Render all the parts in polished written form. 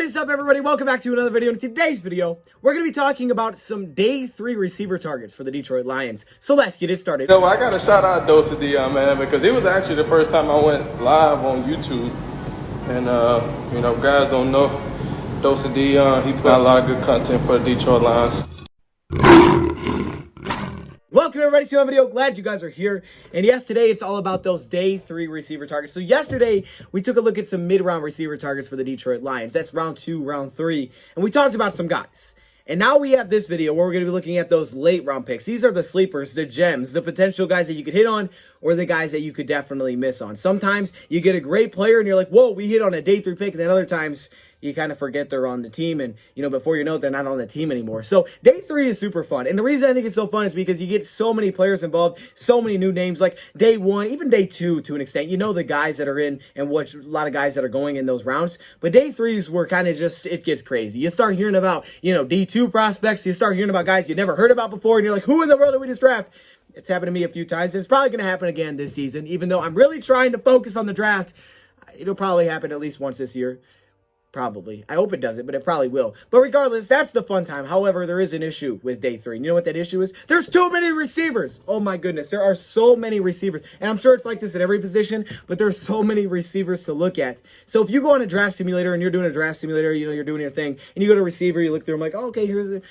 What is up, everybody? Welcome back to another video. In today's video, we're going to be talking about some day 3 receiver targets for the Detroit Lions. So let's get it started. You know, I got to shout out DoseOfDion, man, because it was actually the first time I went live on YouTube. And, you know, guys don't know DoseOfDion. He put out a lot of good content for the Detroit Lions. Welcome everybody to another video. Glad you guys are here. And yes, today it's all about those day 3 receiver targets. So yesterday we took a look at some mid-round receiver targets for the Detroit Lions. That's round 2, round 3. And we talked about some guys. And now we have this video where we're going to be looking at those late round picks. These are the sleepers, the gems, the potential guys that you could hit on, or the guys that you could definitely miss on. Sometimes you get a great player and you're like, whoa, we hit on a day 3 pick. And then other times you kind of forget they're on the team. And, you know, before you know it, they're not on the team anymore. So day 3 is super fun. And the reason I think it's so fun is because you get so many players involved, so many new names, like day 1, even day 2 to an extent. You know the guys that are in and watch a lot of guys that are going in those rounds. But day 3s were kind of just, it gets crazy. You start hearing about, you know, D2 prospects. You start hearing about guys you never heard about before. And you're like, who in the world did we just draft? It's happened to me a few times. And it's probably going to happen again this season. Even though I'm really trying to focus on the draft, it'll probably happen at least once this year. Probably. I hope it doesn't, but it probably will. But regardless, that's the fun time. However, there is an issue with day 3. And you know what that issue is? There's too many receivers. Oh my goodness. There are so many receivers. And I'm sure it's like this at every position, but there's so many receivers to look at. So if you go on a draft simulator and you're doing a draft simulator, you know, you're doing your thing, and you go to receiver, you look through them like, oh, okay, here's the...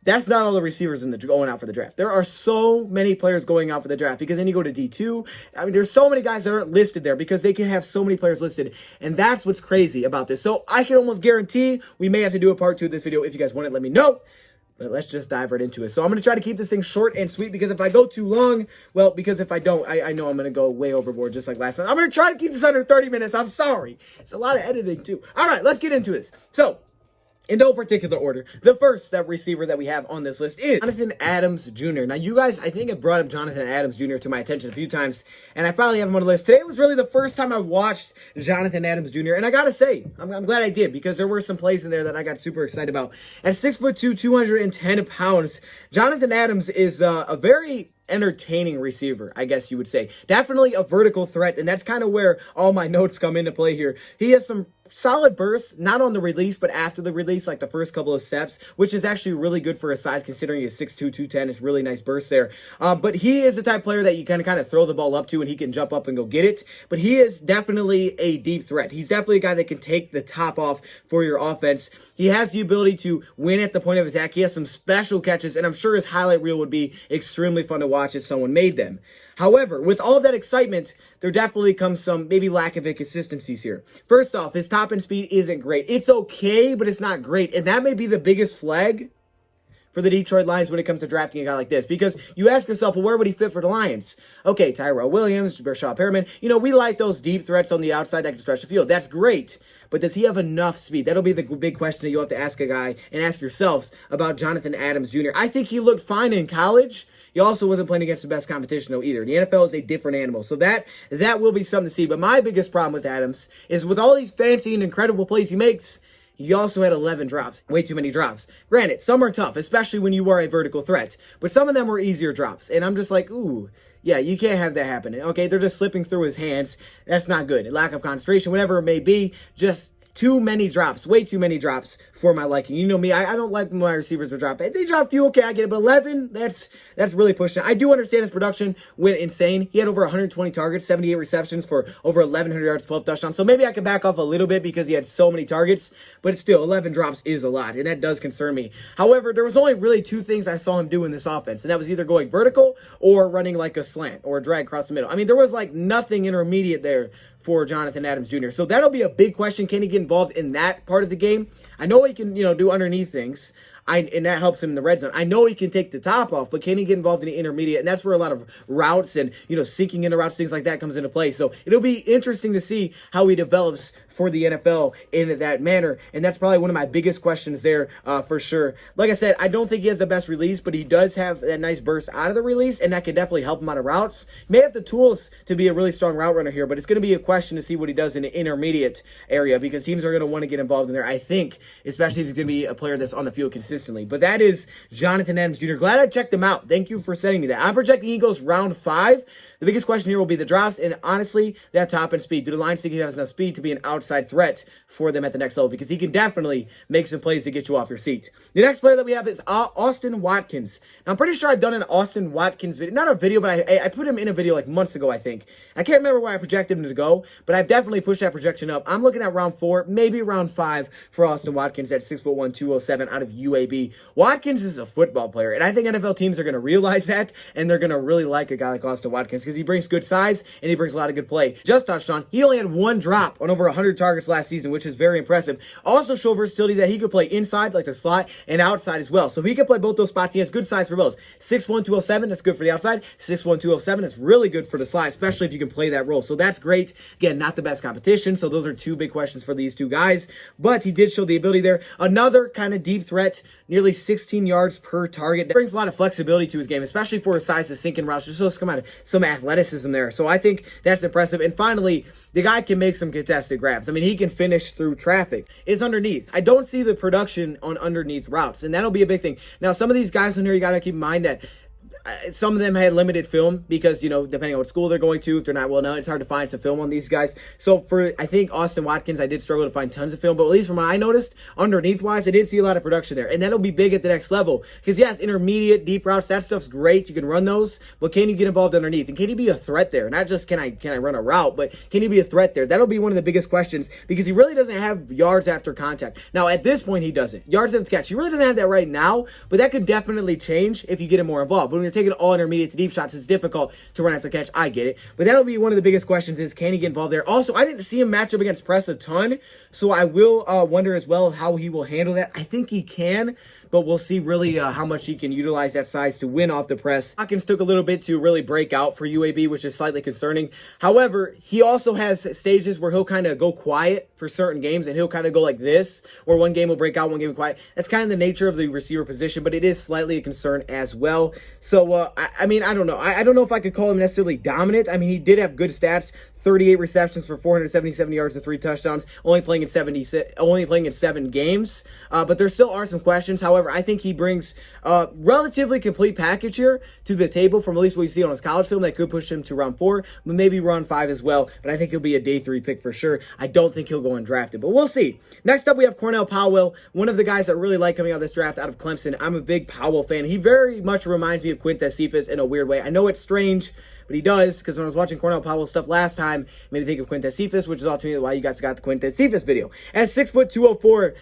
That's not all the receivers in the going out for the draft. There are so many players going out for the draft because then you go to D2. I mean, there's so many guys that aren't listed there because they can have so many players listed. And that's what's crazy about this. So I can almost guarantee we may have to do a part 2 of this video. If you guys want it, let me know. But let's just dive right into it. So I'm going to try to keep this thing short and sweet because if I go too long, well, because if I don't, I know I'm going to go way overboard just like last time. I'm going to try to keep this under 30 minutes. I'm sorry. It's a lot of editing too. All right, let's get into this. So, in no particular order, the first receiver that we have on this list is Jonathan Adams Jr. Now, you guys, I think, have brought up Jonathan Adams Jr. to my attention a few times, and I finally have him on the list. Today was really the first time I watched Jonathan Adams Jr., and I gotta say, I'm glad I did, because there were some plays in there that I got super excited about. At 6'2", 210 pounds, Jonathan Adams is a very entertaining receiver, I guess you would say. Definitely a vertical threat, and that's kind of where all my notes come into play here. He has some solid bursts, not on the release, but after the release, like the first couple of steps, which is actually really good for his size, considering he's 6'2", 210. It's really nice burst there. But he is the type of player that you kind of throw the ball up to, and he can jump up and go get it. But he is definitely a deep threat. He's definitely a guy that can take the top off for your offense. He has the ability to win at the point of attack. He has some special catches, and I'm sure his highlight reel would be extremely fun to watch if someone made them. However, with all that excitement, there definitely comes some maybe lack of inconsistencies here. First off, his top end speed isn't great. It's okay, but it's not great. And that may be the biggest flag for the Detroit Lions when it comes to drafting a guy like this. Because you ask yourself, well, where would he fit for the Lions? Okay, Tyrell Williams, Brashad Perriman. You know, we like those deep threats on the outside that can stretch the field. That's great. But does he have enough speed? That'll be the big question that you'll have to ask a guy and ask yourselves about Jonathan Adams Jr. I think he looked fine in college. He also wasn't playing against the best competition, though, either. The NFL is a different animal, so that will be something to see. But my biggest problem with Adams is with all these fancy and incredible plays he makes, he also had 11 drops. Way too many drops. Granted, some are tough, especially when you are a vertical threat. But some of them were easier drops. And I'm just like, ooh, yeah, you can't have that happening. Okay, they're just slipping through his hands. That's not good. Lack of concentration, whatever it may be, just too many drops, way too many drops for my liking. You know me, I don't like when my receivers to drop. If they drop few, okay, I get it, but 11, that's really pushing it. I do understand his production went insane. He had over 120 targets, 78 receptions for over 1,100 yards, 12 touchdowns. So maybe I can back off a little bit because he had so many targets, but still, 11 drops is a lot, and that does concern me. However, there was only really 2 things I saw him do in this offense, and that was either going vertical or running like a slant or a drag across the middle. I mean, there was like nothing intermediate there for Jonathan Adams Jr. So that'll be a big question. Can he get involved in that part of the game? I know he can, you know, do underneath things. And that helps him in the red zone. I know he can take the top off, but can he get involved in the intermediate? And that's where a lot of routes and, you know, sinking into routes, things like that comes into play. So it'll be interesting to see how he develops for the NFL in that manner. And that's probably one of my biggest questions there for sure. Like I said, I don't think he has the best release, but he does have that nice burst out of the release, and that can definitely help him out of routes. He may have the tools to be a really strong route runner here, but it's going to be a question to see what he does in the intermediate area because teams are going to want to get involved in there, I think, especially if he's going to be a player that's on the field consistently. consistently. But that is Jonathan Adams Jr. Glad I checked him out. Thank you for sending me that. I'm projecting he goes round 5. The biggest question here will be the drops, and honestly, that top end speed. Do the Lions think he has enough speed to be an outside threat for them at the next level? Because he can definitely make some plays to get you off your seat. The next player that we have is Austin Watkins. Now, I'm pretty sure I've done an Austin Watkins video. Not a video, but I put him in a video like months ago, I think. I can't remember where I projected him to go, but I've definitely pushed that projection up. I'm looking at round 4, maybe round 5 for Austin Watkins at 6'1", 207 out of UAB. Watkins is a football player, and I think NFL teams are going to realize that, and they're going to really like a guy like Austin Watkins because he brings good size and he brings a lot of good play. Just touched on, he only had 1 drop on over 100 targets last season, which is very impressive. Also show versatility that he could play inside like the slot and outside as well. So he can play both those spots. He has good size for both. 6'1", 207, that's good for the outside. 6'1", 207, that's really good for the slot, especially if you can play that role. So that's great. Again, not the best competition. So those are 2 big questions for these 2 guys. But he did show the ability there. Another kind of deep threat, nearly 16 yards per target. That brings a lot of flexibility to his game, especially for his size to sink in routes. Just so come out of some athleticism there. So I think that's impressive. And finally, the guy can make some contested grabs. I mean, he can finish through traffic. It's underneath. I don't see the production on underneath routes, and that'll be a big thing. Now, some of these guys in here, you got to keep in mind that some of them had limited film because, depending on what school they're going to, if they're not well known, it's hard to find some film on these guys. So I think Austin Watkins, I did struggle to find tons of film, but at least from what I noticed, underneath wise, I didn't see a lot of production there. And that'll be big at the next level. Because yes, intermediate, deep routes, that stuff's great. You can run those, but can you get involved underneath? And can he be a threat there? Not just can I run a route, but can he be a threat there? That'll be one of the biggest questions because he really doesn't have yards after contact. Now, at this point, he doesn't. Yards after catch. He really doesn't have that right now, but that could definitely change if you get him more involved. But when you're taking all intermediate to deep shots, it's difficult to run after catch. I get it. But that'll be one of the biggest questions is, can he get involved there? Also, I didn't see him match up against press a ton, so I will wonder as well how he will handle that. I think he can, but we'll see really how much he can utilize that size to win off the press. Watkins took a little bit to really break out for UAB, which is slightly concerning. However, he also has stages where he'll kind of go quiet for certain games, and he'll kind of go like this, where one game will break out, one game will quiet. That's kind of the nature of the receiver position, but it is slightly a concern as well. So, I mean, I don't know. I don't know if I could call him necessarily dominant. I mean, he did have good stats, 38 receptions for 477 yards and 3 touchdowns, only playing in 7 games. But there still are some questions. However, I think he brings a relatively complete package here to the table from at least what you see on his college film that could push him to round 4, but maybe round 5 as well. But I think he'll be a day 3 pick for sure. I don't think he'll go undrafted, but we'll see. Next up, we have CORNELL Powell, one of the guys that really like coming out of this draft out of Clemson. I'm a big Powell fan. He very much reminds me of Quintez Cephas in a weird way. I know it's strange, but he does, because when I was watching CORNELL Powell stuff last time, it made me think of Quintez Cephas, which is ultimately why you guys got the Quintez Cephas video. At 6'204",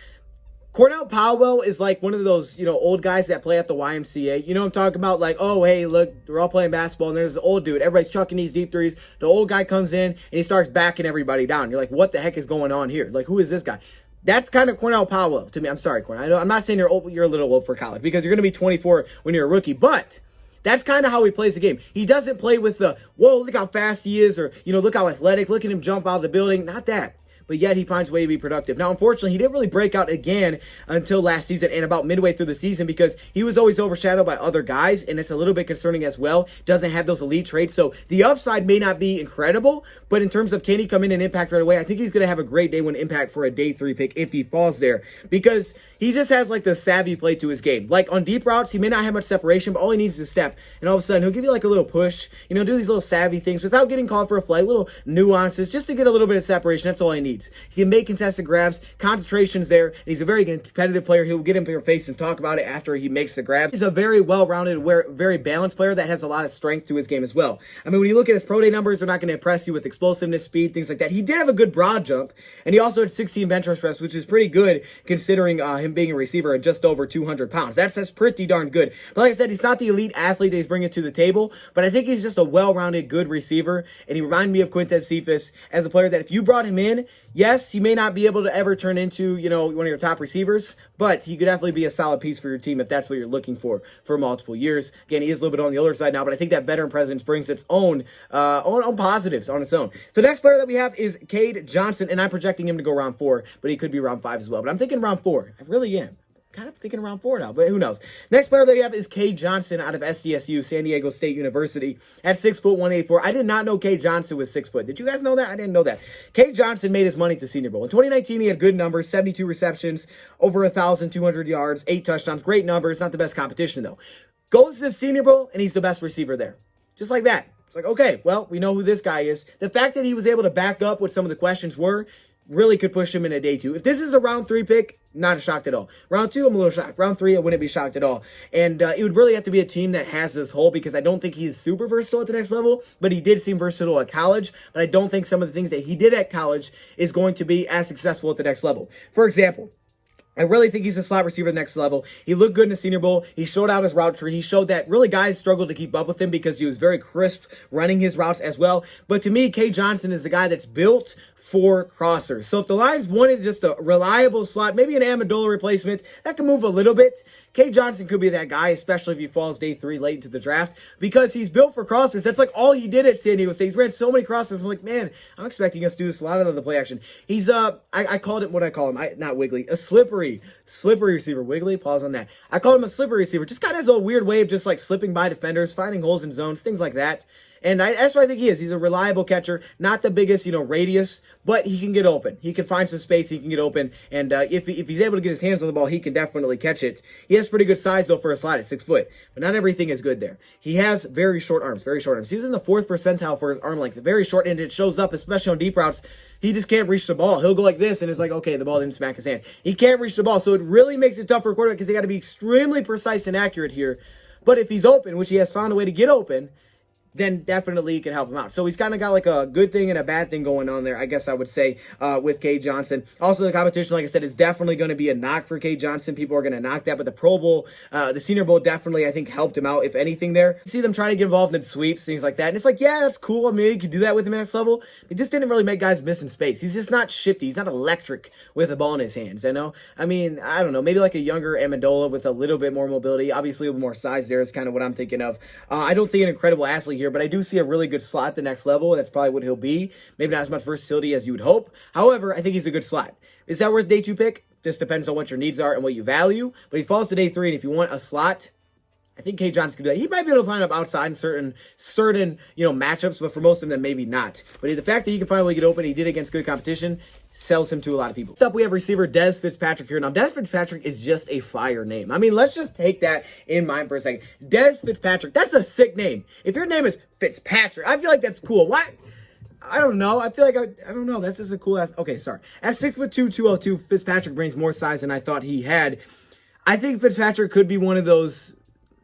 CORNELL Powell is like one of those, old guys that play at the YMCA. You know what I'm talking about? Like, oh, hey, look, we're all playing basketball, and there's this old dude. Everybody's chucking these deep threes. The old guy comes in, and he starts backing everybody down. You're like, what the heck is going on here? Like, who is this guy? That's kind of CORNELL Powell to me. I'm sorry, CORNELL. I'm not saying you're old, you're a little old for college, because you're going to be 24 when you're a rookie, but that's kind of how he plays the game. He doesn't play with the, whoa, look how fast he is, or, look how athletic, look at him jump out of the building. Not that. But yet he finds a way to be productive. Now, unfortunately, he didn't really break out again until last season and about midway through the season because he was always overshadowed by other guys, and it's a little bit concerning as well. Doesn't have those elite traits, so the upside may not be incredible, but in terms of can he come in and impact right away, I think he's going to have a great day 1 impact for a day 3 pick if he falls there because he just has like the savvy play to his game. Like on deep routes, he may not have much separation, but all he needs is a step, and all of a sudden he'll give you like a little push, do these little savvy things without getting called for a flag, little nuances, just to get a little bit of separation. That's all he needs. He can make contested grabs, concentration's there, and he's a very competitive player. He'll get in your face and talk about it after he makes the grab. He's a very well-rounded, very balanced player that has a lot of strength to his game as well. I mean, when you look at his pro day numbers, they're not going to impress you with explosiveness, speed, things like that. He did have a good broad jump, and he also had 16 bench press reps, which is pretty good considering him being a receiver at just over 200 pounds. That's pretty darn good. But like I said, he's not the elite athlete that he's bringing to the table, but I think he's just a well-rounded, good receiver, and he reminded me of Quintez Cephas as a player that if you brought him in, yes, he may not be able to ever turn into, one of your top receivers, but he could definitely be a solid piece for your team if that's what you're looking for multiple years. Again, he is a little bit on the older side now, but I think that veteran presence brings its own positives on its own. So the next player that we have is CADE Johnson, and I'm projecting him to go round 4, but he could be round 5 as well. But I'm thinking round 4. I really am. kind of thinking around 4 now, but who knows. Next player that we have is Cade Johnson out of SDSU, San Diego State University, at 6 foot 184. I did not know Cade Johnson was 6 foot. Did you guys know that? I didn't know that. Cade Johnson made his money at the Senior Bowl. In 2019, he had good numbers, 72 receptions, over 1,200 yards, 8 touchdowns. Great numbers, not the best competition, though. Goes to the Senior Bowl, and he's the best receiver there. Just like that. It's like, okay, well, we know who this guy is. The fact that he was able to back up what some of the questions were really could push him in a day 2. If this is a round 3 pick, not shocked at all. Round 2, I'm a little shocked. Round 3, I wouldn't be shocked at all. And it would really have to be a team that has this hole, because I don't think he's super versatile at the next level, but he did seem versatile at college. But I don't think some of the things that he did at college is going to be as successful at the next level. For example, I really think he's a slot receiver at the next level. He looked good in the Senior Bowl. He showed out his route tree. He showed that really guys struggled to keep up with him because he was very crisp running his routes as well. But to me, Cade Johnson is the guy that's built for crossers. So if the Lions wanted just a reliable slot, maybe an Amendola replacement, that can move a little bit. Cade Johnson could be that guy, especially if he falls day 3 late into the draft, because he's built for crossers. That's like all he did at San Diego State. He's ran so many crossers. I'm like, man, I'm expecting us to do this a lot of the play action. He's, I called it, what I call him, not Wiggly, a slippery receiver. Wiggly, pause on that. I call him a slippery receiver. Just kind of has a weird way of just like slipping by defenders, finding holes in zones, things like that. And that's what I think he is. He's a reliable catcher, not the biggest, radius, but he can get open. He can find some space. He can get open. And if he's able to get his hands on the ball, he can definitely catch it. He has pretty good size, though, for a slot at 6 foot. But not everything is good there. He has very short arms, very short arms. He's in the 4th percentile for his arm length. Very short, and it shows up, especially on deep routes. He just can't reach the ball. He'll go like this, and it's like, okay, the ball didn't smack his hands. He can't reach the ball, so it really makes it tough for a quarterback because they got to be extremely precise and accurate here. But if he's open, which he has found a way to get open, then definitely you can help him out. So he's kind of got like a good thing and a bad thing going on there, I guess I would say, with Cade Johnson. Also, the competition, like I said, is definitely going to be a knock for Cade Johnson. People are going to knock that, but the Pro Bowl, the Senior Bowl definitely, I think, helped him out, if anything there. You see them trying to get involved in sweeps, things like that, and it's like, yeah, that's cool. I mean, you could do that with him at this level. It just didn't really make guys miss in space. He's just not shifty. He's not electric with the ball in his hands, I know? I mean, I don't know, maybe like a younger Amendola with a little bit more mobility, obviously a little more size there is kind of what I'm thinking of. I don't think an incredible athlete here, but I do see a really good slot at the next level, and that's probably what he'll be. Maybe not as much versatility as you would hope. However, I think he's a good slot. Is that worth day 2 pick? This depends on what your needs are and what you value. But he falls to day 3, and if you want a slot, I think Cade Johnson can do that. He might be able to line up outside in certain matchups, but for most of them, maybe not. But the fact that he can find a way to get open, he did against good competition, sells him to a lot of people. Next up, we have receiver Des Fitzpatrick here. Now, Des Fitzpatrick is just a fire name. I mean, let's just take that in mind for a second. Des Fitzpatrick, that's a sick name. If your name is Fitzpatrick, I feel like that's cool. Why? I don't know. I feel like, I don't know. That's just a cool ass. Okay, sorry. At 6'2", 202, Fitzpatrick brings more size than I thought he had. I think Fitzpatrick could be one of those.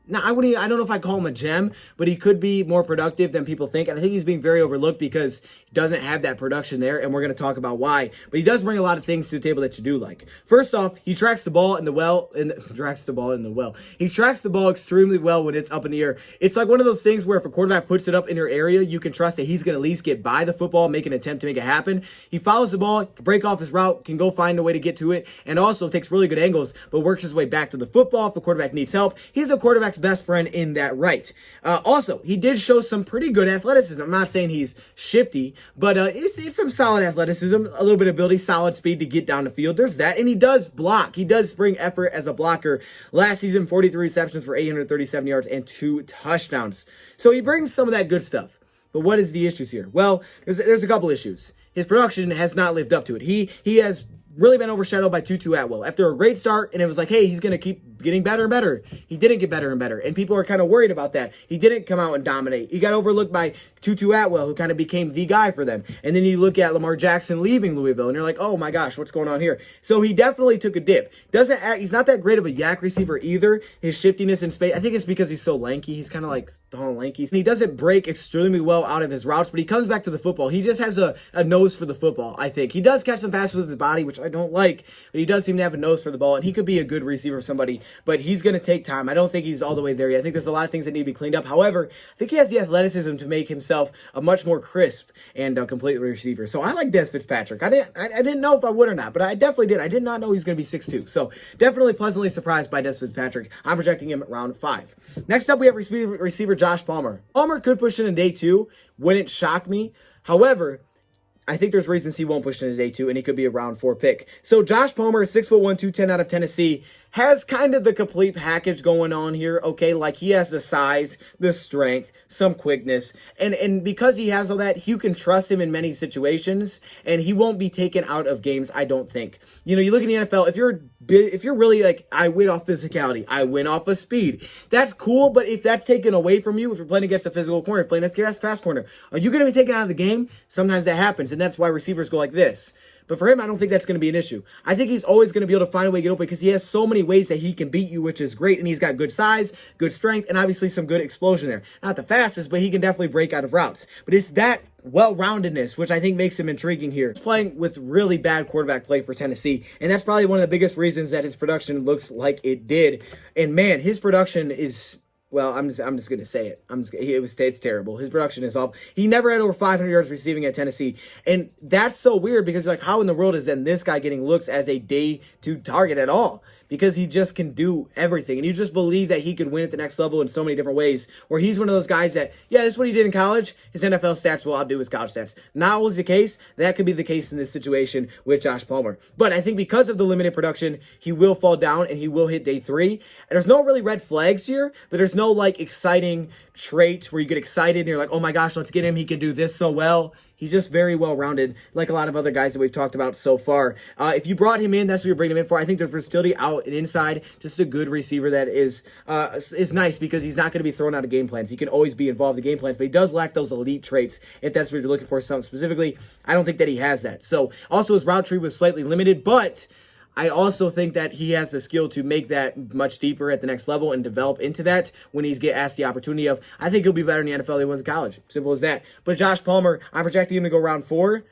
Now, I don't know if I call him a gem, but he could be more productive than people think. And I think he's being very overlooked because he doesn't have that production there, and we're going to talk about why. But he does bring a lot of things to the table that you do like. First off, he tracks the ball in the well. He tracks the ball extremely well when it's up in the air. It's like one of those things where if a quarterback puts it up in your area, you can trust that he's going to at least get by the football, make an attempt to make it happen. He follows the ball, break off his route, can go find a way to get to it, and also takes really good angles, but works his way back to the football if the quarterback needs help. He's a quarterback's best friend in that right. Also, he did show some pretty good athleticism. I'm not saying he's shifty, but it's some solid athleticism, a little bit of ability, solid speed to get down the field. There's that, and he does block. He does bring effort as a blocker. Last season, 43 receptions for 837 yards and 2 touchdowns. So he brings some of that good stuff. But what is the issues here? Well, there's a couple issues. His production has not lived up to it. He has really been overshadowed by Tutu Atwell. After a great start, and it was like, hey, he's going to keep getting better and better. He didn't get better and better, and people are kind of worried about that. He didn't come out and dominate. He got overlooked by Tutu Atwell, who kind of became the guy for them. And then you look at Lamar Jackson leaving Louisville, and you're like, oh my gosh, what's going on here? So he definitely took a dip. He's not that great of a yak receiver either. His shiftiness in space, I think it's because he's so lanky. He's kind of like tall and lanky. And he doesn't break extremely well out of his routes, but he comes back to the football. He just has a nose for the football, I think. He does catch some passes with his body, which I don't like, but he does seem to have a nose for the ball, and he could be a good receiver for somebody, but he's going to take time. I don't think he's all the way there yet. I think there's a lot of things that need to be cleaned up. However, I think he has the athleticism to make himself a much more crisp and complete receiver. So I like Des Fitzpatrick. I didn't know if I would or not, but I definitely did. I did not know he was going to be 6'2". So definitely pleasantly surprised by Des Fitzpatrick. I'm projecting him at round 5. Next up, we have receiver Josh Palmer. Palmer could push in day 2. Wouldn't shock me. However, I think there's reasons he won't push into day 2, and he could be a round 4 pick. So Josh Palmer, 6'1", 210 out of Tennessee, has kind of the complete package going on here, okay? Like, he has the size, the strength, some quickness, and because he has all that, you can trust him in many situations, and he won't be taken out of games, I don't think. You know, you look in the NFL, if you're really like, I win off physicality, I win off of speed, that's cool, but if that's taken away from you, if you're playing against a physical corner, playing against a fast corner, are you going to be taken out of the game? Sometimes that happens, and that's why receivers go like this. But for him, I don't think that's going to be an issue. I think he's always going to be able to find a way to get open because he has so many ways that he can beat you, which is great. And he's got good size, good strength, and obviously some good explosion there. Not the fastest, but he can definitely break out of routes. But it's that well-roundedness, which I think makes him intriguing here. He's playing with really bad quarterback play for Tennessee, and that's probably one of the biggest reasons that his production looks like it did. And man, his production is... Well, I'm just going to say it. It's terrible. His production is off. He never had over 500 yards receiving at Tennessee. And that's so weird because, like, how in the world is then this guy getting looks as a day 2 target at all? Because he just can do everything. And you just believe that he could win at the next level in so many different ways. Where he's one of those guys that, yeah, this is what he did in college. His NFL stats will outdo his college stats. Not always the case. That could be the case in this situation with Josh Palmer. But I think because of the limited production, he will fall down and he will hit day 3. And there's no really red flags here, but there's no, like, exciting traits where you get excited and you're like, oh my gosh, let's get him. He can do this so well. He's just very well-rounded, like a lot of other guys that we've talked about so far. If you brought him in, that's what you're bringing him in for. I think there's versatility out and inside. Just a good receiver that is nice because he's not going to be thrown out of game plans. He can always be involved in game plans, but he does lack those elite traits. If that's what you're looking for, something specifically, I don't think that he has that. So, also his route tree was slightly limited, but I also think that he has the skill to make that much deeper at the next level and develop into that when he's get asked the opportunity of. I think he'll be better in the NFL than he was in college. Simple as that. But Josh Palmer, I'm projecting him to go round 4.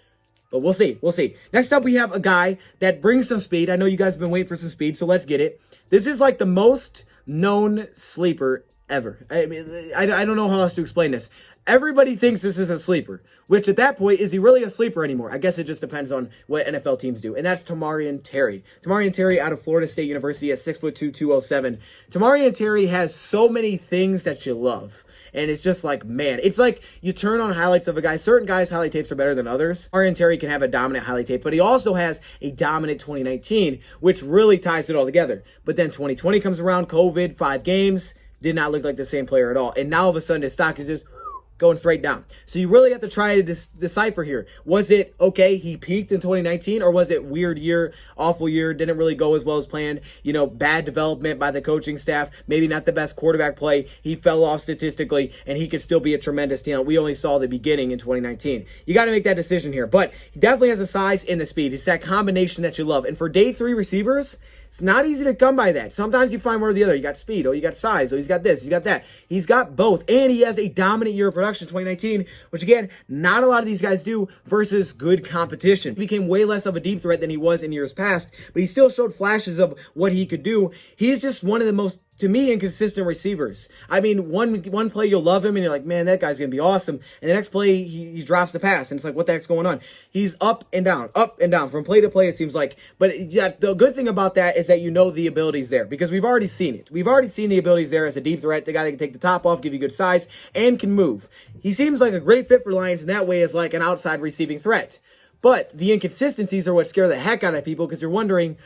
But we'll see. We'll see. Next up, we have a guy that brings some speed. I know you guys have been waiting for some speed, so let's get it. This is like the most known sleeper ever. I mean, I don't know how else to explain this. Everybody thinks this is a sleeper, which at that point, is he really a sleeper anymore? I guess it just depends on what NFL teams do. And that's Tamorrion Terry. Tamorrion Terry out of Florida State University at 6'2", 207. Tamorrion Terry has so many things that you love. And it's just like, man, it's like you turn on highlights of a guy. Certain guys' highlight tapes are better than others. Tamorrion Terry can have a dominant highlight tape, but he also has a dominant 2019, which really ties it all together. But then 2020 comes around, COVID, 5 games, did not look like the same player at all. And now all of a sudden his stock is just going straight down. So you really have to try to decipher here. Was it, okay, he peaked in 2019, or was it weird year, awful year, didn't really go as well as planned, you know, bad development by the coaching staff, maybe not the best quarterback play, he fell off statistically, and he could still be a tremendous talent. We only saw the beginning in 2019. You got to make that decision here, but he definitely has the size and the speed. It's that combination that you love. And for day 3 receivers, it's not easy to come by that. Sometimes you find one or the other. You got speed, oh, you got size, oh, he's got this, he's got that. He's got both, and he has a dominant year of production, 2019, which again, not a lot of these guys do versus good competition. He became way less of a deep threat than he was in years past, but he still showed flashes of what he could do. He's just one of the most, to me, inconsistent receivers. I mean, one play you'll love him and you're like, man, that guy's going to be awesome. And the next play, he drops the pass and it's like, what the heck's going on? He's up and down from play to play, it seems like. But yeah, the good thing about that is that you know the ability's there because we've already seen it. We've already seen the abilities there as a deep threat, the guy that can take the top off, give you good size, and can move. He seems like a great fit for Lions in that way as like an outside receiving threat. But the inconsistencies are what scare the heck out of people because you're wondering,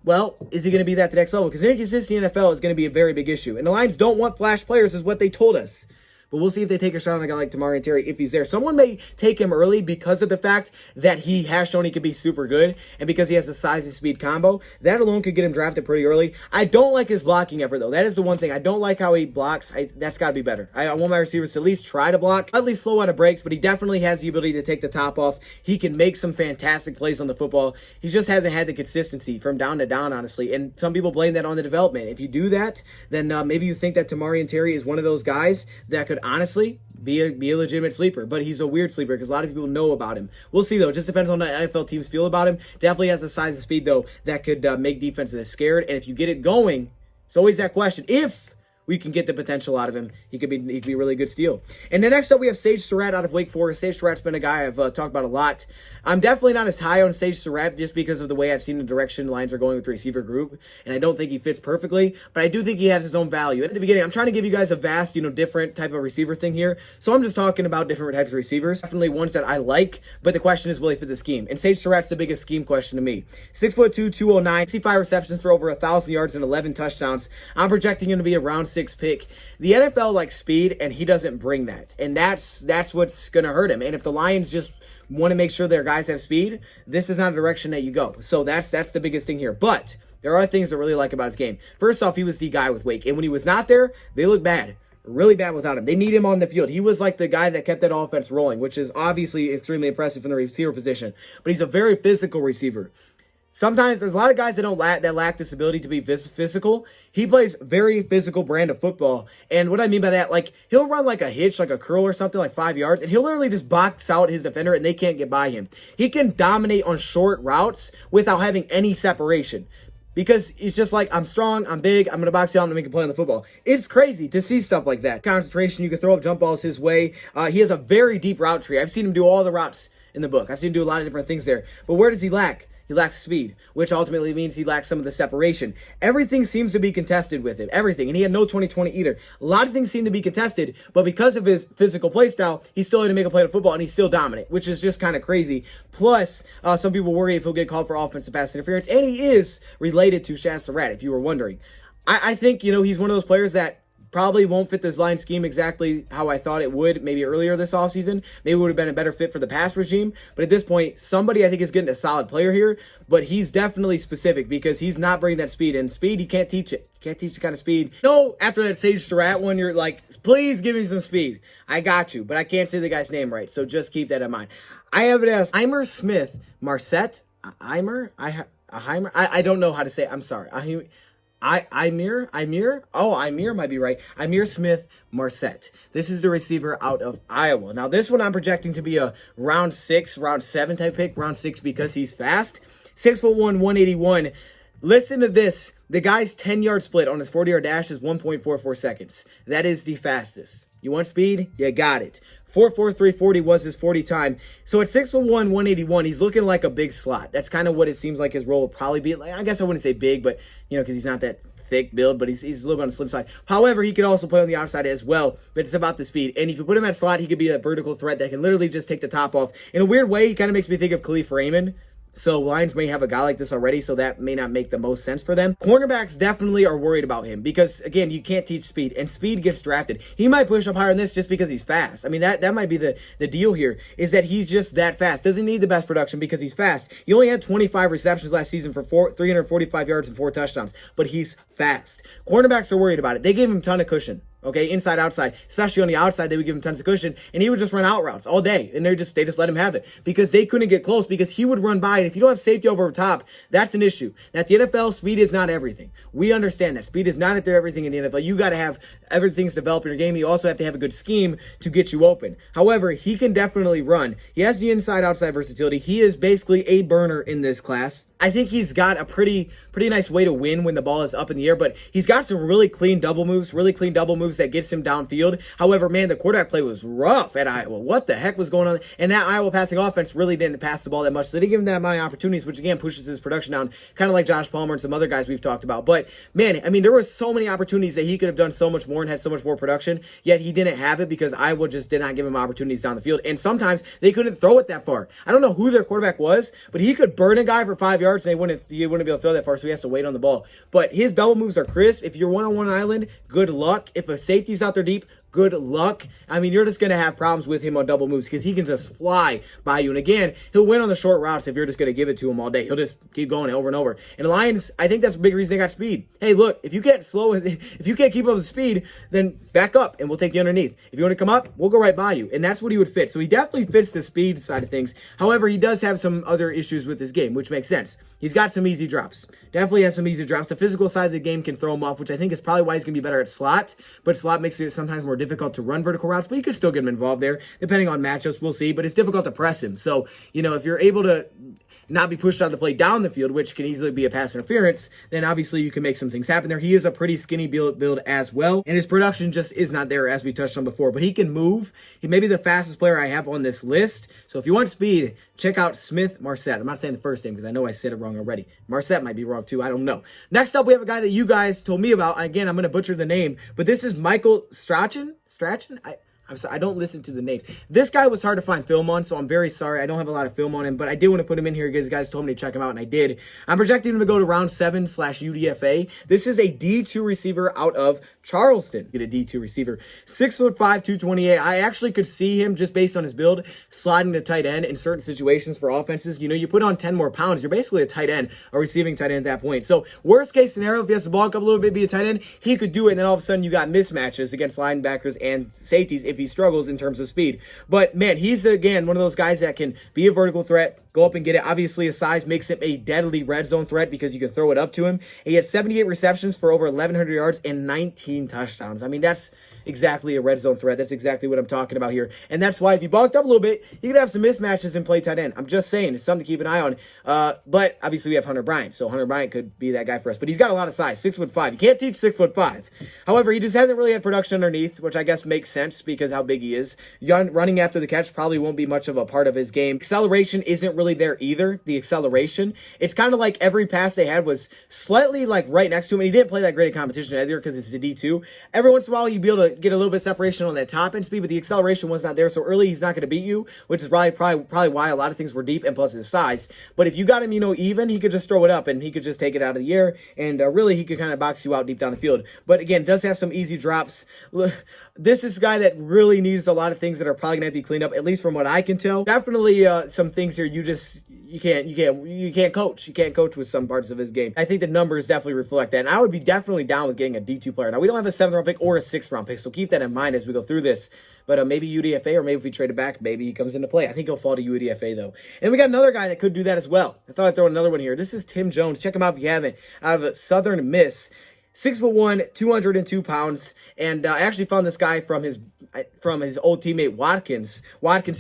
well, is he going to be that to the next level? Because inconsistency in the NFL is going to be a very big issue. And the Lions don't want flash players is what they told us. But we'll see if they take a shot on a guy like Tamorrion Terry if he's there. Someone may take him early because of the fact that he has shown he could be super good and because he has the size and speed combo. That alone could get him drafted pretty early. I don't like his blocking effort, though. That is the one thing. I don't like how he blocks. That's got to be better. I want my receivers to at least try to block, at least slow out of breaks, but he definitely has the ability to take the top off. He can make some fantastic plays on the football. He just hasn't had the consistency from down to down, honestly. And some people blame that on the development. If you do that, then maybe you think that Tamorrion Terry is one of those guys that could honestly be a legitimate sleeper, but he's a weird sleeper because a lot of people know about him. We'll see, though. It just depends on how the NFL teams feel about him. Definitely has the size and speed, though, that could make defenses scared. And if you get it going, it's always that question. If we can get the potential out of him. He could be a really good steal. And then next up, we have Sage Surratt out of Wake Forest. Sage Surratt's been a guy I've talked about a lot. I'm definitely not as high on Sage Surratt just because of the way I've seen the direction Lions are going with the receiver group, and I don't think he fits perfectly, but I do think he has his own value. And at the beginning, I'm trying to give you guys a vast, different type of receiver thing here, so I'm just talking about different types of receivers. Definitely ones that I like, but the question is, will he fit the scheme? And Sage Surratt's the biggest scheme question to me. 6'2", 209, 65 receptions for over 1,000 yards and 11 touchdowns. I'm projecting him to be a round 6 pick. The NFL likes speed, and he doesn't bring that, and that's what's going to hurt him. And if the Lions just want to make sure their guys have speed, this is not a direction that you go. So that's the biggest thing here. But there are things to really like about his game. First off, he was the guy with Wake, and when he was not there, they look bad. Really bad without him. They need him on the field. He was like the guy that kept that offense rolling, which is obviously extremely impressive from the receiver position. But he's a very physical receiver. Sometimes there's a lot of guys that lack this ability to be physical. He plays very physical brand of football. And what I mean by that, like, he'll run like a hitch, like a curl or something, like 5 yards, and he'll literally just box out his defender and they can't get by him. He can dominate on short routes without having any separation. Because it's just like, I'm strong, I'm big, I'm going to box you out and make a play on the football. It's crazy to see stuff like that. Concentration, you can throw up jump balls his way. He has a very deep route tree. I've seen him do all the routes in the book. I've seen him do a lot of different things there. But where does he lack? He lacks speed, which ultimately means he lacks some of the separation. Everything seems to be contested with him. Everything. And he had no 2020 either. A lot of things seem to be contested, but because of his physical play style, he's still able to make a play on football, and he's still dominant, which is just kind of crazy. Plus, some people worry if he'll get called for offensive pass interference, and he is related to Sage Surratt, if you were wondering. I think, he's one of those players that probably won't fit this line scheme exactly how I thought it would maybe earlier this offseason. Maybe it would have been a better fit for the pass regime. But at this point, somebody I think is getting a solid player here. But he's definitely specific because he's not bringing that speed. And speed, you can't teach it. You can't teach the kind of speed. No, after that Sage Surratt one, you're like, please give me some speed. I got you. But I can't say the guy's name right. So just keep that in mind. I have it as SMITH-MARSETTE. IHMIR? I don't know how to say it. I'm sorry. IHMIR? Oh, IHMIR might be right. IHMIR Smith-Marset. This is the receiver out of Iowa. Now, this one I'm projecting to be a round 6, round 7 type pick. Round 6 because he's fast. 6'1", 181. Listen to this. The guy's 10-yard split on his 40-yard dash is 1.44 seconds. That is the fastest. You want speed? You got it. 4.4340 was his 40 time. So at 6'1", 181, he's looking like a big slot. That's kind of what it seems like his role will probably be. Like, I guess I wouldn't say big, but, because he's not that thick build, but he's a little bit on the slim side. However, he could also play on the outside as well, but it's about the speed. And if you put him at slot, he could be a vertical threat that can literally just take the top off. In a weird way, he kind of makes me think of Khalif Raymond. So Lions may have a guy like this already, so that may not make the most sense for them. Cornerbacks definitely are worried about him because, again, you can't teach speed, and speed gets drafted. He might push up higher than this just because he's fast. I mean, that might be the deal here, is that he's just that fast. Doesn't need the best production because he's fast. He only had 25 receptions last season for 345 yards and 4 touchdowns, but he's fast. Cornerbacks are worried about it. They gave him a ton of cushion. Okay, inside, outside, especially on the outside, they would give him tons of cushion, and he would just run out routes all day, and they just let him have it because they couldn't get close because he would run by, and if you don't have safety over top, that's an issue. Now, at the NFL, speed is not everything. We understand that. Speed is not at their everything in the NFL. You got to have everything's developed in your game. You also have to have a good scheme to get you open. However, he can definitely run. He has the inside-outside versatility. He is basically a burner in this class. I think he's got a pretty nice way to win when the ball is up in the air, but he's got some really clean double moves that gets him downfield. However, man, the quarterback play was rough at Iowa. What the heck was going on? And that Iowa passing offense really didn't pass the ball that much. So they didn't give him that many opportunities, which again pushes his production down, kind of like Josh Palmer and some other guys we've talked about. But man, I mean, there were so many opportunities that he could have done so much more and had so much more production, yet he didn't have it because Iowa just did not give him opportunities down the field. And sometimes they couldn't throw it that far. I don't know who their quarterback was, but he could burn a guy for 5 yards and he wouldn't be able to throw that far, so he has to wait on the ball. But his double moves are crisp. If you're one-on-one island, good luck. If a safety's out there deep, good luck. I mean, you're just going to have problems with him on double moves because he can just fly by you. And again, he'll win on the short routes if you're just going to give it to him all day. He'll just keep going over and over. And the Lions, I think that's a big reason they got speed. Hey, look, if you can't keep up with speed, then back up and we'll take you underneath. If you want to come up, we'll go right by you. And that's what he would fit. So he definitely fits the speed side of things. However, he does have some other issues with his game, which makes sense. He's got some easy drops. Definitely has some easy drops. The physical side of the game can throw him off, which I think is probably why he's going to be better at slot. But slot makes it sometimes more difficult to run vertical routes, but you could still get him involved there, depending on matchups. We'll see. But it's difficult to press him. So, if you're able to not be pushed out of the play down the field, which can easily be a pass interference, then obviously you can make some things happen there. He is a pretty skinny build as well, and his production just is not there, as we touched on before, but he can move. He may be the fastest player I have on this list. So if you want speed, check out SMITH-MARSETTE. I'm not saying the first name because I know I said it wrong already. Marset might be wrong too. I don't know. Next up, we have a guy that you guys told me about. Again, I'm going to butcher the name, but this is Michael Strachan. Strachan? I'm sorry, I don't listen to the names. This guy was hard to find film on, so I'm very sorry. I don't have a lot of film on him, but I did want to put him in here because you guys told me to check him out, and I did. I'm projecting him to go to round 7/UDFA. This is a D2 receiver out of Charleston. Get a D2 receiver. 6'5", 228. I actually could see him, just based on his build, sliding to tight end in certain situations for offenses. You know, you put on 10 more pounds, you're basically a tight end, a receiving tight end at that point. So, worst case scenario, if he has to bulk up a little bit, be a tight end, he could do it, and then all of a sudden you got mismatches against linebackers and safeties if he struggles in terms of speed. But, man, he's, again, one of those guys that can be a vertical threat, go up and get it. Obviously, his size makes him a deadly red zone threat because you can throw it up to him. He had 78 receptions for over 1,100 yards and 19 touchdowns. I mean, that's exactly a red zone threat. That's exactly what I'm talking about here. And that's why if you bulked up a little bit, you could have some mismatches and play tight end. I'm just saying, it's something to keep an eye on. But obviously we have Hunter Bryant, so Hunter Bryant could be that guy for us. But he's got a lot of size, 6'5". You can't teach 6'5". However, he just hasn't really had production underneath, which I guess makes sense because how big he is. Running after the catch probably won't be much of a part of his game. Acceleration isn't really there either, the acceleration. It's kind of like every pass they had was slightly like right next to him, and he didn't play that great a competition either because it's the D2. Every once in a while, you'd be able to get a little bit of separation on that top end speed, but the acceleration was not there, so early he's not going to beat you, which is probably why a lot of things were deep, and plus his size. But if you got him, you know, even, he could just throw it up, and he could just take it out of the air, and really he could kind of box you out deep down the field. But again, does have some easy drops. This is a guy that really needs a lot of things that are probably going to have to be cleaned up, at least from what I can tell. Definitely some things here you can't coach. You can't coach with some parts of his game. I think the numbers definitely reflect that. And I would be definitely down with getting a D2 player. Now, we don't have a 7th round pick or a 6th round pick, so keep that in mind as we go through this. But maybe UDFA, or maybe if we trade it back, maybe he comes into play. I think he'll fall to UDFA, though. And we got another guy that could do that as well. I thought I'd throw another one here. This is Tim Jones. Check him out if you haven't. Out of Southern Miss. 6'1", 202 pounds, and I actually found this guy from his old teammate Watkins,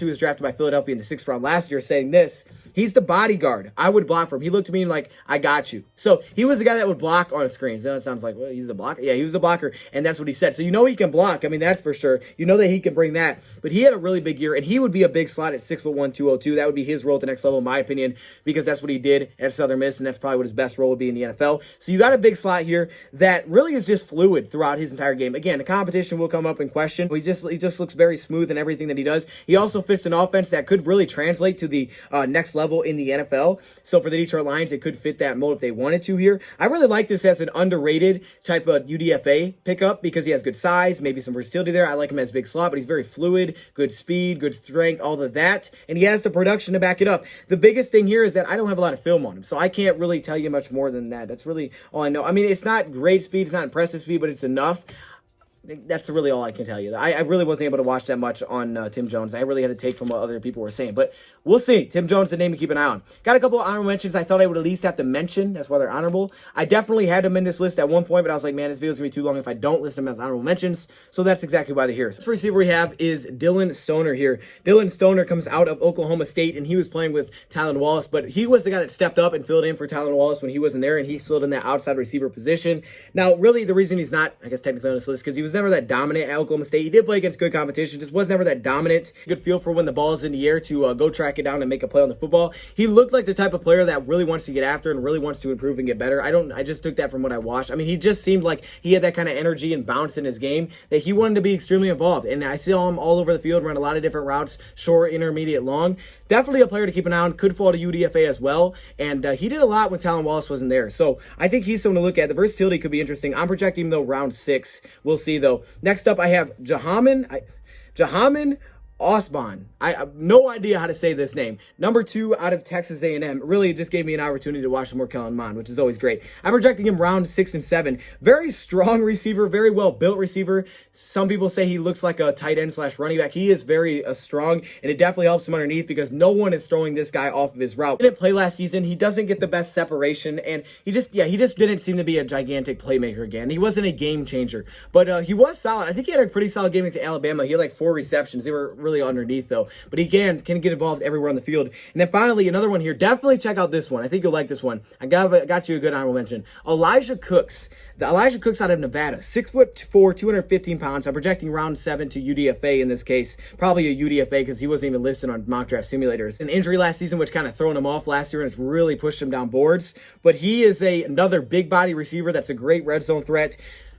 who was drafted by Philadelphia in the 6th round last year, saying this: he's the bodyguard. I would block for him. He looked at me like, I got you. So he was the guy that would block on screens. Now it sounds like, well, he's a blocker. Yeah, he was a blocker, and that's what he said. So you know he can block. I mean, that's for sure. You know that he can bring that. But he had a really big year, and he would be a big slot at 6'1", 202. That would be his role at the next level, in my opinion, because that's what he did at Southern Miss, and that's probably what his best role would be in the NFL. So you got a big slot here that really is just fluid throughout his entire game. Again, the competition will come up in question. He just looks very smooth in everything that he does. He also fits an offense that could really translate to the next level in the NFL. So for the Detroit Lions, it could fit that mold if they wanted to here. I really like this as an underrated type of UDFA pickup because he has good size, maybe some versatility there. I like him as big slot, but he's very fluid, good speed, good strength, all of that. And he has the production to back it up. The biggest thing here is that I don't have a lot of film on him, so I can't really tell you much more than that. That's really all I know. I mean, it's not great speed, it's not impressive speed, but it's enough. That's really all I can tell you. I really wasn't able to watch that much on Tim Jones. I really had to take from what other people were saying. But we'll see. Tim Jones, the name to keep an eye on. Got a couple of honorable mentions I thought I would at least have to mention. That's why they're honorable. I definitely had them in this list at one point, but I was like, man, this video's going to be too long if I don't list them as honorable mentions. So that's exactly why they're here. First receiver we have is Dylan Stoner here. Dylan Stoner comes out of Oklahoma State, and he was playing with Tylan Wallace, but he was the guy that stepped up and filled in for Tylan Wallace when he wasn't there, and he slid in that outside receiver position. Now, really, the reason he's not, I guess, technically on this list, because he was never that dominant at Oklahoma State. He did play against good competition, just was never that dominant. Good feel for when the ball is in the air to go track it down and make a play on the football. He looked like the type of player that really wants to get after and really wants to improve and get better. I just took that from what I watched. I mean, he just seemed like he had that kind of energy and bounce in his game that he wanted to be extremely involved. And I saw him all over the field, run a lot of different routes, short, intermediate, long. Definitely a player to keep an eye on. Could fall to UDFA as well. And he did a lot when Tylan Wallace wasn't there. So I think he's someone to look at. The versatility could be interesting. I'm projecting him, though, round 6. We'll see, though. Next up, I have Jahaman Osborne. I have no idea how to say this name. Number 2 out of Texas A&M. Really just gave me an opportunity to watch some more Kellen Mond, which is always great. I'm projecting him round 6 and 7. Very strong receiver, very well-built receiver. Some people say he looks like a tight end / running back. He is very strong, and it definitely helps him underneath because no one is throwing this guy off of his route. He didn't play last season. He doesn't get the best separation, and he just didn't seem to be a gigantic playmaker again. He wasn't a game changer, but he was solid. I think he had a pretty solid game against Alabama. He had like 4 receptions. They were really really underneath though. But he can get involved everywhere on the field. And then finally, another one here. Definitely check out this one. I think you'll like this one. I got you a good honorable mention. Elijah Cooks. Elijah Cooks out of Nevada. 6'4", 215 pounds. I'm projecting round 7 to UDFA in this case. Probably a UDFA because he wasn't even listed on mock draft simulators. An injury last season, which kind of thrown him off last year and has really pushed him down boards. But he is another big body receiver that's a great red zone threat.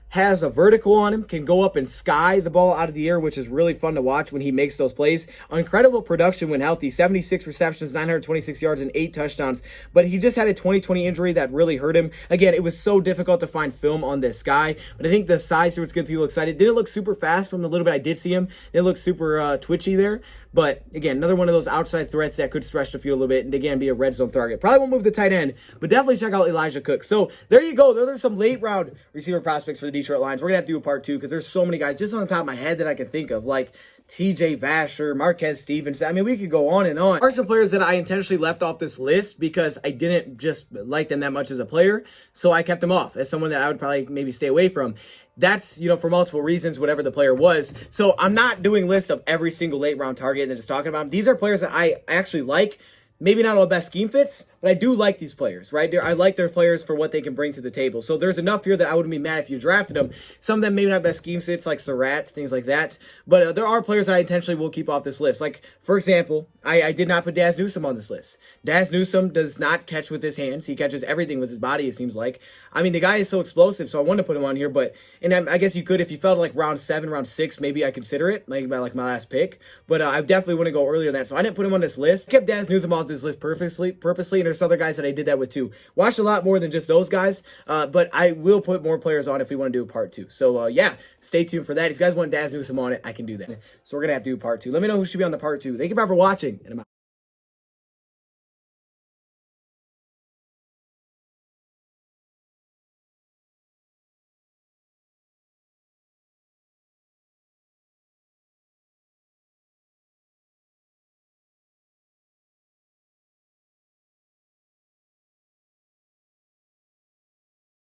Has a vertical on him, can go up and sky the ball out of the air, which is really fun to watch when he makes those plays. Incredible production when healthy, 76 receptions, 926 yards, and 8 touchdowns. But he just had a 2020 injury that really hurt him. Again, it was so difficult to find film on this guy, but I think the size here was good. People excited. Didn't look super fast from the little bit I did see him. Didn't look super twitchy there. But again, another one of those outside threats that could stretch the field a little bit and again be a red zone target. Probably won't move the tight end, but definitely check out Elijah Cook. So there you go. Those are some late round receiver prospects for the Detroit Lions. We're gonna have to do a part 2 because there's so many guys just on the top of my head that I can think of, like TJ Vasher, Marquez Stevenson. I mean, we could go on and on. There are some players that I intentionally left off this list because I didn't just like them that much as a player, so I kept them off as someone that I would probably maybe stay away from. That's, for multiple reasons, whatever the player was. So I'm not doing a list of every single late round target and then just talking about them. These are players that I actually like. Maybe not all best scheme fits, but I do like these players, right? I like their players for what they can bring to the table. So there's enough here that I wouldn't be mad if you drafted them. Some of them maybe not best scheme fits, like SURRATT, things like that. But there are players I intentionally will keep off this list. Like, for example, I did not put Daz Newsome on this list. Daz Newsome does not catch with his hands. He catches everything with his body, it seems like. I mean, the guy is so explosive, so I wanted to put him on here. But, and I guess you could, if you felt like round 7, round 6, maybe I consider it, like my last pick. But I definitely want to go earlier than that. So I didn't put him on this list. I kept Daz Newsome off this list purposely, and there's other guys that I did that with too. Watched a lot more than just those guys, but I will put more players on if we want to do a part 2. So yeah, stay tuned for that. If you guys want Daz Newsome on it, I can do that. So we're gonna have to do part 2. Let me know who should be on the part 2. Thank you for watching, and I'm out.